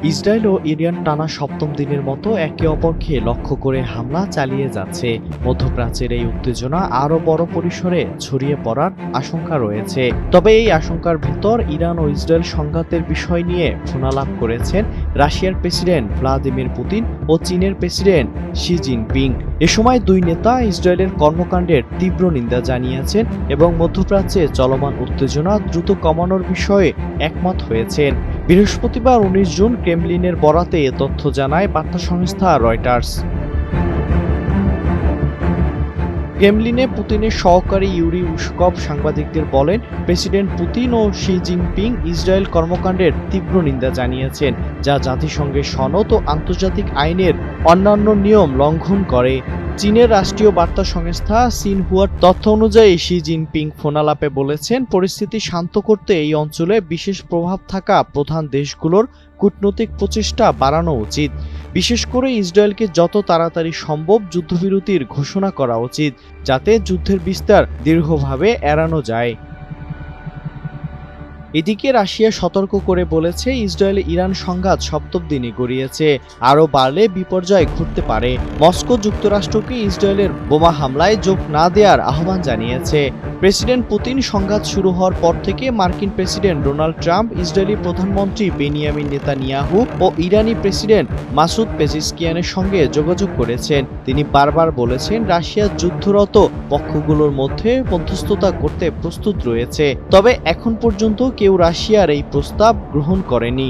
Israel ও Iran টানা সপ্তম দিনের মতো একে অপরকে লক্ষ্য করে হামলা চালিয়ে যাচ্ছে। মধ্যপ্রাচ্যের এই উত্তেজনা আরও বড় পরিসরে ছড়িয়ে পড়ার আশঙ্কা রয়েছে। তবে এই আশঙ্কার ভেতর ইরান ও ইসরায়েল সংঘাতের বিষয় নিয়ে ফোনালাপ করেছেন রাশিয়ার প্রেসিডেন্ট ভ্লাদিমির পুতিন ও চীনের প্রেসিডেন্ট শি জিনপিং। এ সময় দুই নেতা ইসরায়েলের কর্মকাণ্ডের তীব্র নিন্দা জানিয়েছেন এবং মধ্যপ্রাচ্যে চলমান উত্তেজনা দ্রুত কমানোর বিষয়ে একমত হয়েছেন। বৃহস্পতিবার ১৯ জুন ক্রেমলিনের বরাতে এ তথ্য জানায় বার্তা সংস্থা রয়টার্স। ক্রেমলিনে পুতিনের সহকারী ইউরি উশকভ সাংবাদিকদের বলেন, প্রেসিডেন্ট পুতিন ও শি জিনপিং ইসরায়েল কর্মকাণ্ডের তীব্র নিন্দা জানিয়েছেন, যা জাতিসংঘের সনদ ও আন্তর্জাতিক আইনের অন্যান্য নিয়ম লঙ্ঘন করে। চীনের রাষ্ট্রীয় বার্তা সংস্থা সিনহুয়ার তথ্য অনুযায়ী শি জিনপিং ফোনালাপে বলেছেন, পরিস্থিতি শান্ত করতে এই অঞ্চলে বিশেষ প্রভাব থাকা প্রধান দেশগুলোর কূটনৈতিক প্রচেষ্টা বাড়ানো উচিত। বিশেষ করে ইসরায়েলকে যত তাড়াতাড়ি সম্ভব যুদ্ধবিরতির ঘোষণা করা উচিত, যাতে যুদ্ধের বিস্তার দীর্ঘভাবে এড়ানো যায়। এদিকে রাশিয়া সতর্ক করে বলেছে, ইসরায়েল ইরান সংঘাত সপ্তম দিনে গড়িয়েছে, আরও বাড়লে বিপর্যয় ঘটতে পারে। মস্কো যুক্তরাষ্ট্রকে ইসরায়েলের বোমা হামলায় যোগ না দেওয়ার আহ্বান জানিয়েছে। প্রেসিডেন্ট পুতিন সংঘাত শুরু হওয়ার পর থেকে মার্কিন প্রেসিডেন্ট ডোনাল্ড ট্রাম্প, ইসরায়েলি প্রধানমন্ত্রী বেনিয়ামিন নেতানিয়াহু ও ইরানি প্রেসিডেন্ট মাসুদ পেজিশকিয়ানের সঙ্গে যোগাযোগ করেছেন। তিনি বারবার বলেছেন, রাশিয়া যুদ্ধরত পক্ষগুলোর মধ্যে মধ্যস্থতা করতে প্রস্তুত রয়েছে। তবে এখন পর্যন্ত কেউ রাশিয়ার এই প্রস্তাব গ্রহণ করেনি।